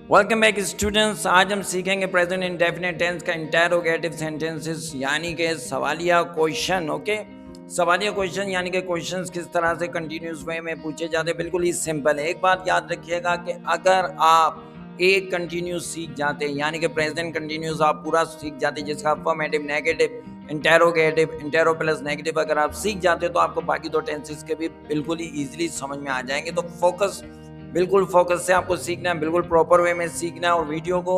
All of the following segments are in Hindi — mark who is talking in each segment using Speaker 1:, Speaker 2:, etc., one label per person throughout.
Speaker 1: Welcome back students. आज हम सीखेंगे प्रेजेंट इंडेफिनिट टेंस का इंटेरोगेटिव सेंटेंसेस यानी कि सवालिया क्वेश्चन। ओके, सवालिया क्वेश्चन यानी कि क्वेश्चंस किस तरह से कंटिन्यूस वे में पूछे जाते हैं। बिल्कुल ही सिंपल है। एक बात याद रखिएगा कि अगर आप एक कंटिन्यूस सीख जाते हैं यानी कि प्रेजेंट कंटिन्यूस आप पूरा सीख जाते हैं, जिसका affirmative, negative, interrogative, intero plus negative अगर आप सीख जाते हैं तो आपको बाकी दो टेंसेस के भी बिल्कुल ही ईजिली समझ में आ जाएंगे। तो फोकस, बिल्कुल फोकस से आपको सीखना है, बिल्कुल प्रॉपर वे में सीखना है। और वीडियो को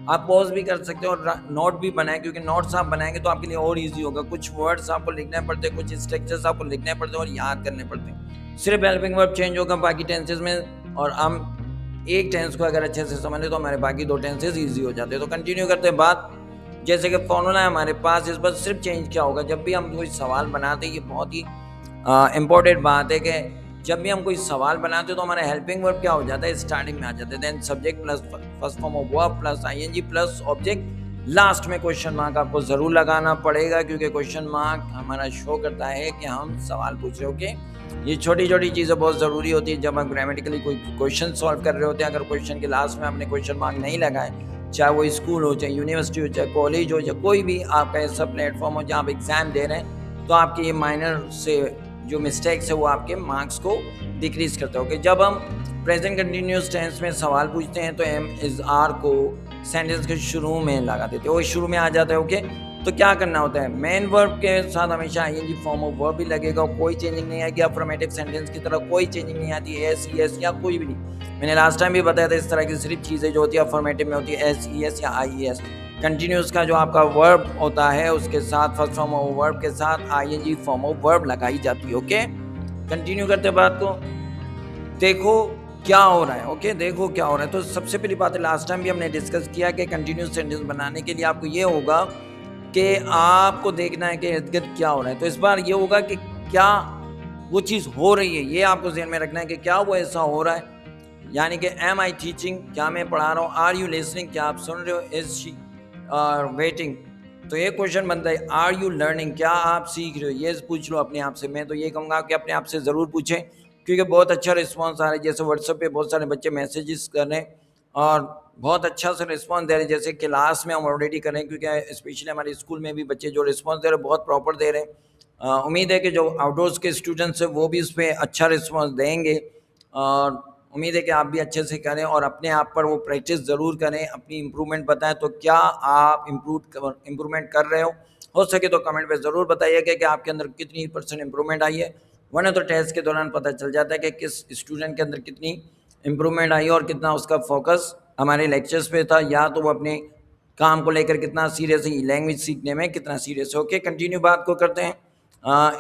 Speaker 1: आप पॉज भी कर सकते हो और नोट भी बनाएं, क्योंकि नोट्स आप बनाएंगे तो आपके लिए और इजी होगा। कुछ वर्ड्स आपको लिखने पड़ते हैं, कुछ स्ट्रक्चर्स आपको लिखने पड़ते हैं और याद करने पड़ते हैं। सिर्फ हेल्पिंग वर्ब चेंज होगा बाकी टेंसेस में, और हम एक टेंस को अगर अच्छे से समझ लें तो हमारे बाकी दो टेंसेस ईजी हो जाते हैं। तो कंटिन्यू करते हैं बात। जैसे कि फॉर्मूला है हमारे पास, इस पर सिर्फ चेंज क्या होगा, जब भी हम कोई सवाल बनाते हैं, ये बहुत ही इंपॉर्टेंट बात है कि जब भी हम कोई सवाल बनाते हो तो हमारा हेल्पिंग वर्ब क्या हो जाता है, स्टार्टिंग में आ जाता है। Then subject plus first form of verb plus ING plus object, last में क्वेश्चन मार्क आपको जरूर लगाना पड़ेगा, क्योंकि क्वेश्चन मार्क हमारा शो करता है कि हम सवाल पूछ रहे हो। ओके, ये छोटी छोटी चीज़ें बहुत ज़रूरी होती है जब हम ग्रामेटिकली कोई क्वेश्चन सॉल्व कर रहे होते हैं। अगर क्वेश्चन के लास्ट में आपने क्वेश्चन मार्क नहीं लगाए, चाहे वो स्कूल हो, चाहे यूनिवर्सिटी हो, चाहे कॉलेज हो, चाहे कोई भी आपका ऐसा प्लेटफॉर्म हो जहाँ आप एग्जाम दे रहे हैं, तो आपके ये माइनर से जो मिस्टेक्स है वो आपके मार्क्स को डिक्रीज करते हो। जब हम प्रेजेंट कंटिन्यूस टेंस में सवाल पूछते हैं तो एम इज आर को सेंटेंस के शुरू में लगा देते हैं, वो शुरू में आ जाता है। ओके, तो क्या करना होता है, मेन वर्ब के साथ हमेशा आईएनजी फॉर्म ऑफ वर्ब भी लगेगा, कोई चेंजिंग नहीं आएगी। अफर्मेटिव सेंटेंस की तरह कोई चेंजिंग नहीं आती है, एस ई एस या कोई भी नहीं। मैंने लास्ट टाइम भी बताया था, इस तरह की सिर्फ चीज़ें जो होती है अफर्मेटिव में होती है, एस ई एस या आई ई एस। कंटिन्यूस का जो आपका वर्ब होता है उसके साथ फर्स्ट फॉर्म ऑफ वर्ब के साथ आईएनजी फॉर्म ऑफ वर्ब लगाई जाती है। ओके, कंटिन्यू करते बात को। देखो क्या हो रहा है। ओके, देखो क्या हो रहा है। तो सबसे पहली बात है, लास्ट टाइम भी हमने डिस्कस किया कि कंटिन्यूस सेंटेंस बनाने के लिए आपको ये होगा कि आपको देखना है कि इर्द गिर्द क्या हो रहा है। तो इस बार ये होगा कि क्या वो चीज़ हो रही है, ये आपको ध्यान में रखना है कि क्या वो ऐसा हो रहा है। यानी कि एम आई टीचिंग, क्या मैं पढ़ा रहा हूँ, आर यू लिसनिंग, क्या आप सुन रहे हो, इज शी वेटिंग। तो ये क्वेश्चन बनता है, आर यू लर्निंग, क्या आप सीख रहे हो। ये पूछ लो अपने आप से। मैं तो ये कहूँगा कि अपने आप से ज़रूर पूछें, क्योंकि बहुत अच्छा रिस्पांस आ रहा है। जैसे व्हाट्सएप पे बहुत सारे बच्चे मैसेजेस कर रहे हैं और बहुत अच्छा सा रिस्पांस दे रहे हैं, जैसे क्लास में हम ऑलरेडी कर रहे हैं, क्योंकि स्पेशली हमारे स्कूल में भी बच्चे जो रिस्पांस दे रहे हैं बहुत प्रॉपर दे रहे हैं। उम्मीद है कि जो आउटडोर्स के स्टूडेंट्स हैं वो भी इस पर अच्छा रिस्पांस देंगे, और उम्मीद है कि आप भी अच्छे से करें और अपने आप पर वो प्रैक्टिस ज़रूर करें, अपनी इम्प्रूवमेंट बताएं। तो क्या आप इम्प्रूवमेंट कर रहे हो सके तो कमेंट पे ज़रूर बताइएगा कि आपके अंदर कितनी % इम्प्रूवमेंट आई है। वरना तो टेस्ट के दौरान पता चल जाता है कि किस स्टूडेंट के अंदर कितनी इम्प्रूवमेंट आई और कितना उसका फोकस हमारे लेक्चर्स पे था, या तो वो अपने काम को लेकर कितना सीरियस है, लैंग्वेज सीखने में कितना सीरियस है। ओके, कंटिन्यू बात को करते हैं।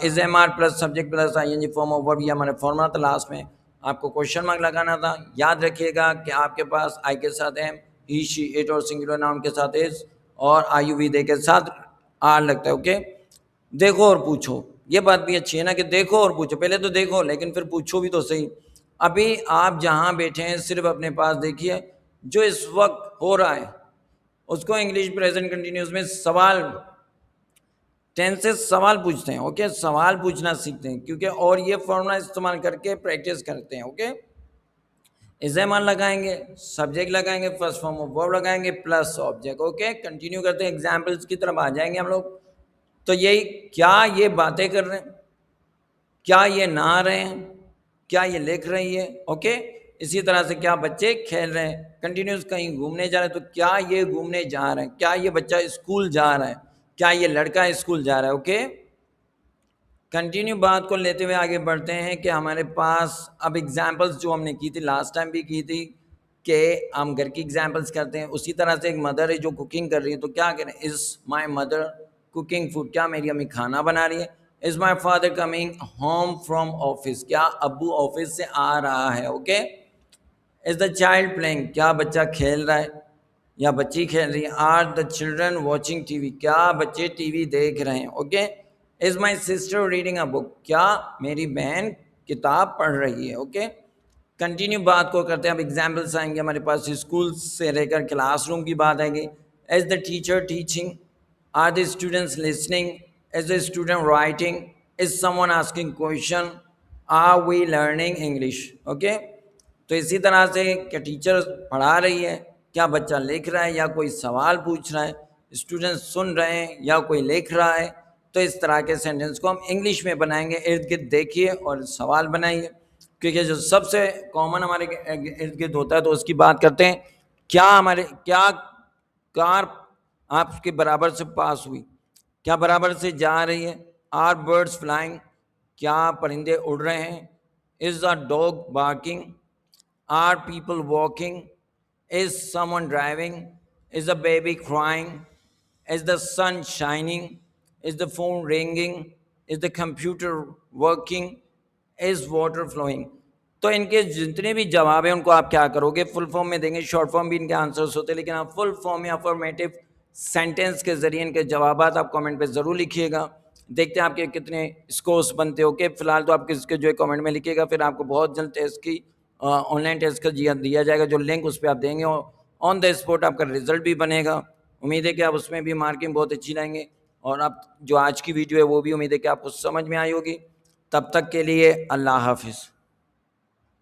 Speaker 1: Is am are plus subject plus I N G form of verb, ये हमारा फॉर्मूला था। लास्ट में आपको क्वेश्चन मार्क लगाना था। याद रखिएगा कि आपके पास आई के साथ एम, ही शी इट और सिंगुलर नाउन के साथ इज, और आई यू वी दे के साथ आर लगता है। ओके, देखो और पूछो, ये बात भी अच्छी है ना कि देखो और पूछो। पहले तो देखो लेकिन फिर पूछो भी तो सही। अभी आप जहाँ बैठे हैं सिर्फ अपने पास देखिए, जो इस वक्त हो रहा है उसको इंग्लिश प्रेजेंट कंटिन्यूस में सवाल, टेंसेस सवाल पूछते हैं। ओके, सवाल पूछना सीखते हैं, क्योंकि और ये फॉर्मूला इस्तेमाल करके प्रैक्टिस करते हैं। ओके, इजेमान लगाएंगे, सब्जेक्ट लगाएंगे, फर्स्ट फॉर्म ऑफ वर्ब लगाएंगे प्लस ऑब्जेक्ट। ओके, कंटिन्यू करते हैं, एग्जाम्पल्स की तरफ आ जाएंगे हम लोग। तो यही, क्या ये बातें कर रहे हैं, क्या ये नहा रहे हैं, क्या ये लिख रही है। ओके, इसी तरह से क्या बच्चे खेल रहे हैं, कंटिन्यूस कहीं घूमने जा रहे हैं, तो क्या ये घूमने जा रहे हैं, क्या ये बच्चा स्कूल जा रहा है, क्या ये लड़का स्कूल जा रहा है। ओके, कंटिन्यू बात को लेते हुए आगे बढ़ते हैं कि हमारे पास अब एग्जाम्पल्स जो हमने की थी, लास्ट टाइम भी की थी, कि हम घर की एग्जाम्पल्स करते हैं। उसी तरह से एक मदर है जो कुकिंग कर रही है, तो क्या करें, is my mother cooking food, क्या मेरी अम्मी खाना बना रही है। Is my father coming home from office, क्या अब्बू ऑफिस से आ रहा है। Okay, is the child playing, क्या बच्चा खेल रहा है या बच्ची खेल रही है। Are the children watching TV, क्या बच्चे टीवी देख रहे हैं। Okay, is my sister reading a book, क्या मेरी बहन किताब पढ़ रही है। ओके, कंटिन्यू बात को करते हैं। अब एग्जाम्पल्स आएंगे हमारे पास, स्कूल से लेकर क्लासरूम की बात आएगी। Is the teacher teaching, are the students listening, is the student writing, is someone asking question, are we learning English. Okay, तो इसी तरह से क्या टीचर पढ़ा रही है, क्या बच्चा लिख रहा है या कोई सवाल पूछ रहा है, स्टूडेंट सुन रहे हैं या कोई लिख रहा है, तो इस तरह के सेंटेंस को हम इंग्लिश में बनाएंगे। इर्द गिर्द देखिए और सवाल बनाइए, क्योंकि जो सबसे कॉमन हमारे इर्द गिर्द होता है तो उसकी बात करते हैं। क्या कार आपके बराबर से पास हुई, क्या बराबर से जा रही है। आर बर्ड्स फ्लाइंग, क्या परिंदे उड़ रहे हैं। Is a dog barking, are people walking, is someone driving, is a baby crying, is the sun shining, is the phone ringing, is the computer working, is water flowing. तो इनके जितने भी जवाब हैं उनको आप क्या करोगे, फुल फॉर्म में देंगे। शॉर्ट फॉर्म भी इनके आंसर्स होते हैं, लेकिन आप फुल फॉर्म या फॉर्मेटिव सेंटेंस के जरिए इनके जवाब आप कमेंट पे ज़रूर लिखिएगा। देखते हैं आपके कितने स्कोर्स बनते हो। के फिलहाल तो आप किसके जो है कमेंट में लिखिएगा, फिर आपको बहुत जल्द टेस्ट की ऑनलाइन टेस्ट का दिया जाएगा जो लिंक, उस पर आप देंगे और ऑन द स्पॉट आपका रिजल्ट भी बनेगा। उम्मीद है कि आप उसमें भी मार्किंग बहुत अच्छी लाएंगे। और आप जो आज की वीडियो है वो भी उम्मीद है कि आपको समझ में आई होगी। तब तक के लिए अल्लाह हाफिज़।